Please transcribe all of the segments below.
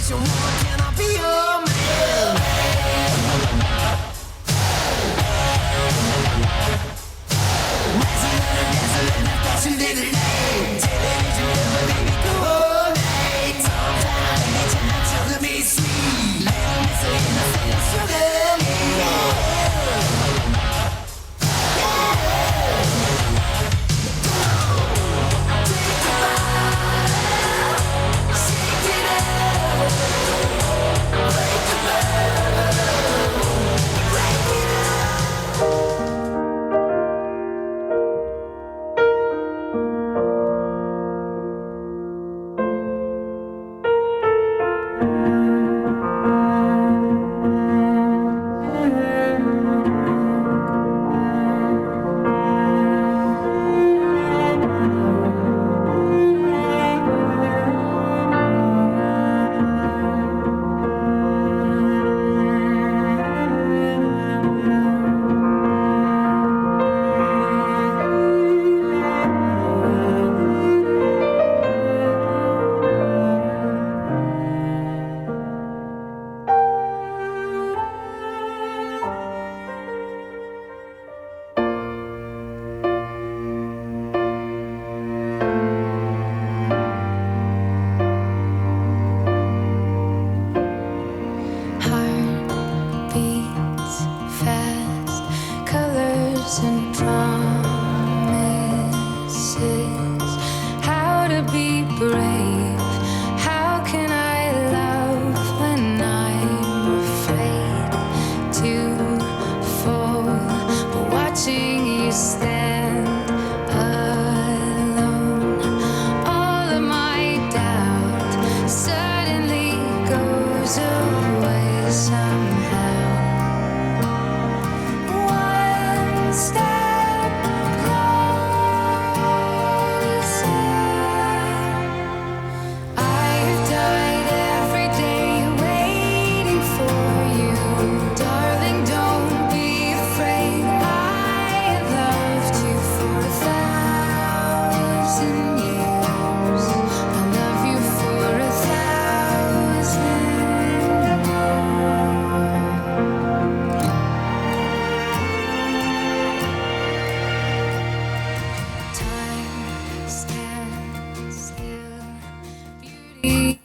special woman, can I be your man? Dazzling, fashion daily lane. Television never made me go all night. Sometimes nature not sugar me sweet. Little miss innocent sugar me.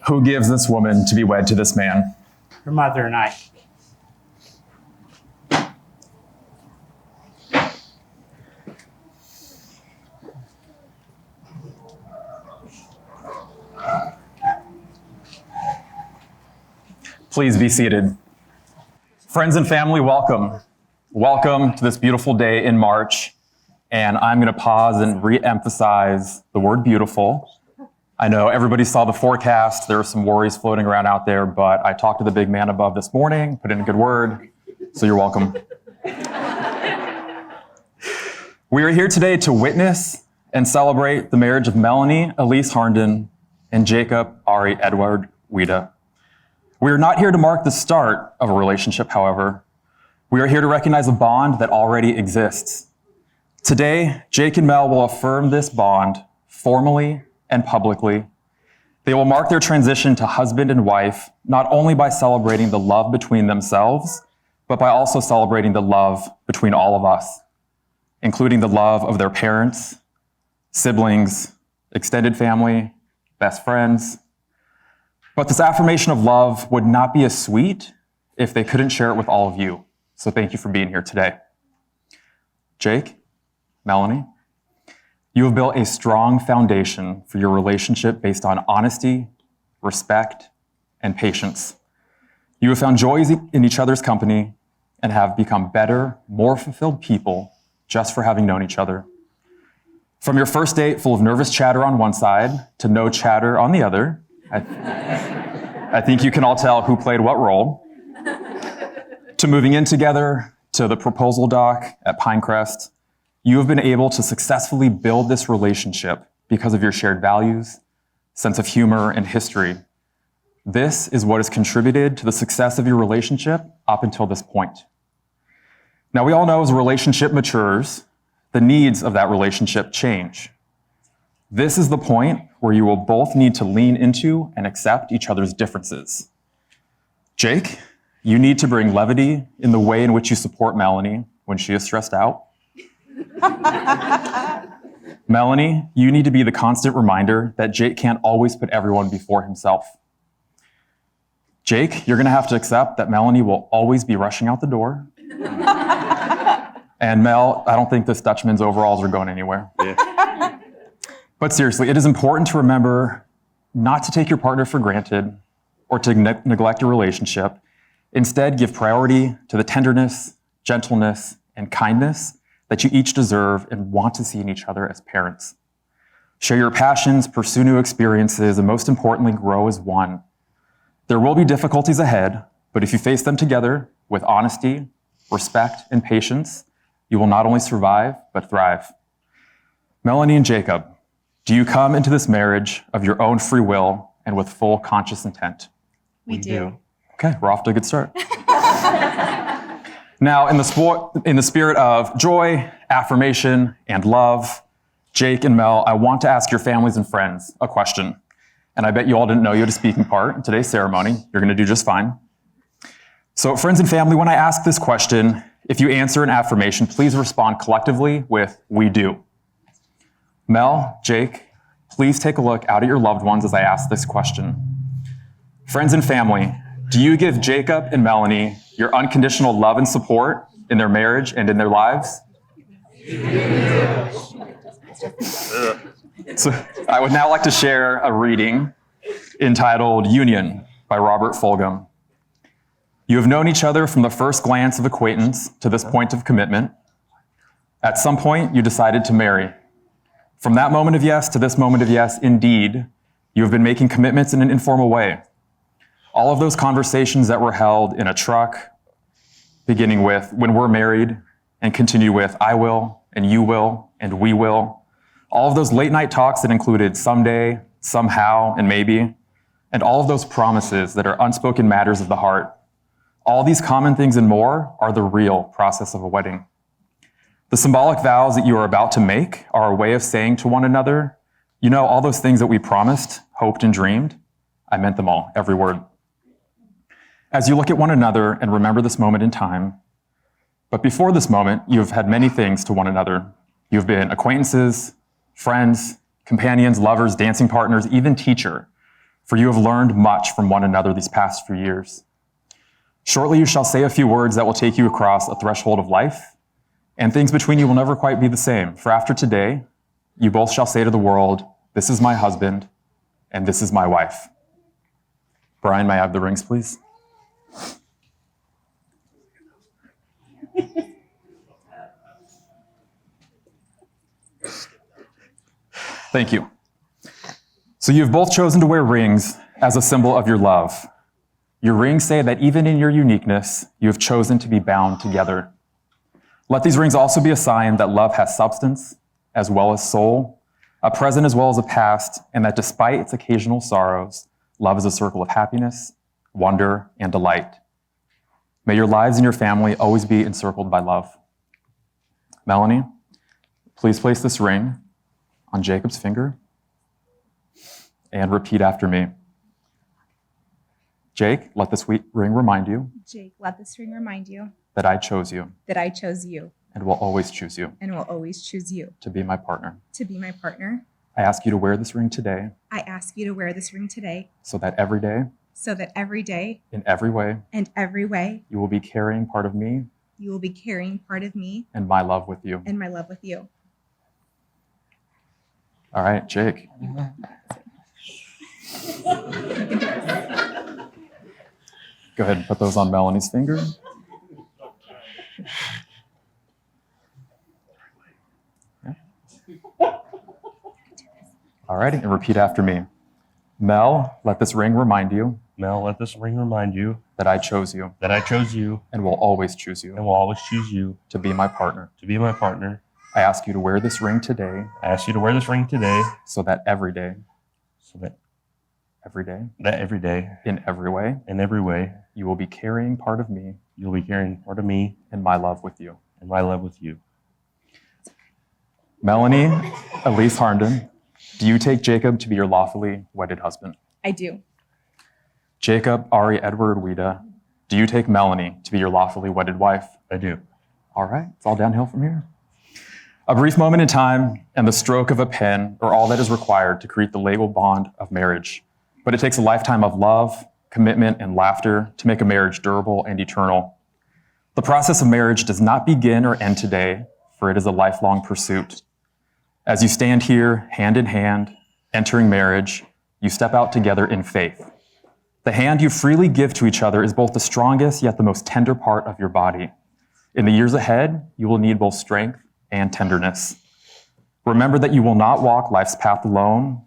Who gives this woman to be wed to this man? Her mother and I. Please be seated. Friends and family, welcome. Welcome to this beautiful day in March. And I'm going to pause and re-emphasize the word beautiful. I know everybody saw the forecast. There are some worries floating around out there, but I talked to the big man above this morning, put in a good word, so you're welcome. We are here today to witness and celebrate the marriage of Melanie Elise Harnden and Jacob Ari Edward Wida. We are not here to mark the start of a relationship, however. We are here to recognize a bond that already exists. Today, Jake and Mel will affirm this bond formally and publicly. They will mark their transition to husband and wife, not only by celebrating the love between themselves, but by also celebrating the love between all of us, including the love of their parents, siblings, extended family, best friends. But this affirmation of love would not be as sweet if they couldn't share it with all of you. So thank you for being here today. Jake, Melanie, you have built a strong foundation for your relationship based on honesty, respect, and patience. You have found joy in each other's company and have become better, more fulfilled people just for having known each other. From your first date full of nervous chatter on one side to no chatter on the other, I think you can all tell who played what role, to moving in together, to the proposal doc at Pinecrest, you have been able to successfully build this relationship because of your shared values, sense of humor, and history. This is what has contributed to the success of your relationship up until this point. Now, we all know as a relationship matures, the needs of that relationship change. This is the point where you will both need to lean into and accept each other's differences. Jake, you need to bring levity in the way in which you support Melanie when she is stressed out. Melanie, you need to be the constant reminder that Jake can't always put everyone before himself. Jake, you're going to have to accept that Melanie will always be rushing out the door. And Mel, I don't think this Dutchman's overalls are going anywhere. Yeah. But seriously, it is important to remember not to take your partner for granted or to neglect your relationship. Instead, give priority to the tenderness, gentleness, and kindness that you each deserve and want to see in each other as parents. Share your passions, pursue new experiences, and most importantly, grow as one. There will be difficulties ahead, but if you face them together with honesty, respect, and patience, you will not only survive, but thrive. Melanie and Jacob, do you come into this marriage of your own free will and with full conscious intent? We do. Okay, we're off to a good start. Now, in the spirit of joy, affirmation, and love, Jake and Mel, I want to ask your families and friends a question. And I bet you all didn't know you had a speaking part in today's ceremony. You're going to do just fine. So, friends and family, when I ask this question, if you answer an affirmation, please respond collectively with, "We do." Mel, Jake, please take a look out at your loved ones as I ask this question. Friends and family, do you give Jacob and Melanie your unconditional love and support in their marriage and in their lives? So I would now like to share a reading entitled Union by Robert Fulghum. You have known each other from the first glance of acquaintance to this point of commitment. At some point, you decided to marry. From that moment of yes to this moment of yes, indeed, you have been making commitments in an informal way. All of those conversations that were held in a truck, beginning with when we're married, and continue with I will, and you will, and we will. All of those late night talks that included someday, somehow, and maybe, and all of those promises that are unspoken matters of the heart. All these common things and more are the real process of a wedding. The symbolic vows that you are about to make are a way of saying to one another, you know, all those things that we promised, hoped, and dreamed, I meant them all, every word. As you look at one another and remember this moment in time, but before this moment, you have had many things to one another. You have been acquaintances, friends, companions, lovers, dancing partners, even teacher, for you have learned much from one another these past few years. Shortly, you shall say a few words that will take you across a threshold of life, and things between you will never quite be the same. For after today, you both shall say to the world, this is my husband, and this is my wife. Brian, may I have the rings, please? Thank you. So you've both chosen to wear rings as a symbol of your love. Your rings say that even in your uniqueness, you have chosen to be bound together. Let these rings also be a sign that love has substance as well as soul, a present as well as a past, and that despite its occasional sorrows, love is a circle of happiness, wonder, and delight. May your lives and your family always be encircled by love. Melanie, please place this ring on Jacob's finger and repeat after me. Jake, let this ring remind you Jake, let this ring remind you that I chose you that I chose you and will always choose you and will always choose you to be my partner. to be my partner. I ask you to wear this ring today I ask you to wear this ring today so that every day, so that every day in every way, and every way, you will be carrying part of me you will be carrying part of me and my love with you. and my love with you. All right, Jake. Go ahead and put those on Melanie's finger. Yeah. All righty, and repeat after me. Mel, let this ring remind you Mel, let this ring remind you that I chose you that I chose you and will always choose you and will always choose you to be my partner. to be my partner. I ask you to wear this ring today I ask you to wear this ring today so that every day, so that every day, every day, in every way, in every way, you will be carrying part of me you'll be carrying part of me and my love with you. and my love with you. Melanie Elise Harnden, do you take Jacob to be your lawfully wedded husband? I do. Jacob, Ari, Edward, Wida, do you take Melanie to be your lawfully wedded wife? I do. All right, it's all downhill from here. A brief moment in time and the stroke of a pen are all that is required to create the legal bond of marriage. But it takes a lifetime of love, commitment, and laughter to make a marriage durable and eternal. The process of marriage does not begin or end today, for it is a lifelong pursuit. As you stand here, hand in hand, entering marriage, you step out together in faith. The hand you freely give to each other is both the strongest yet the most tender part of your body. In the years ahead, you will need both strength and tenderness. Remember that you will not walk life's path alone.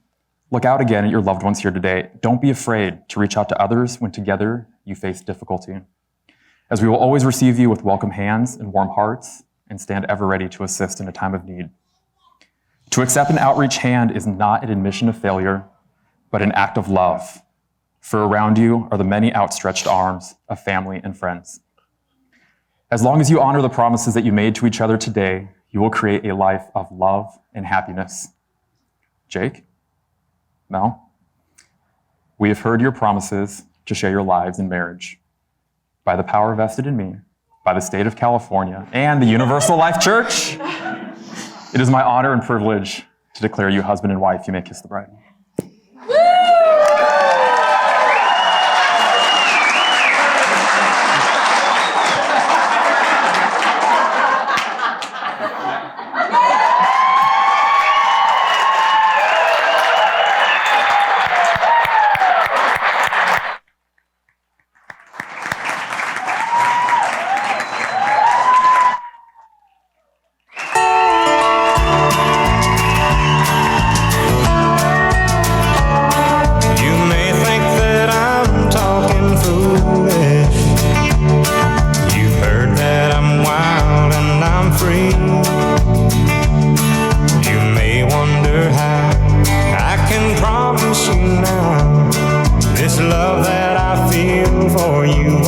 Look out again at your loved ones here today. Don't be afraid to reach out to others when together you face difficulty, as we will always receive you with welcome hands and warm hearts and stand ever ready to assist in a time of need. To accept an outreach hand is not an admission of failure, but an act of love, for around you are the many outstretched arms of family and friends. As long as you honor the promises that you made to each other today, you will create a life of love and happiness. Jake, Mel, we have heard your promises to share your lives in marriage. By the power vested in me, by the state of California, and the Universal Life Church, it is my honor and privilege to declare you husband and wife. You may kiss the bride. Love that I feel for you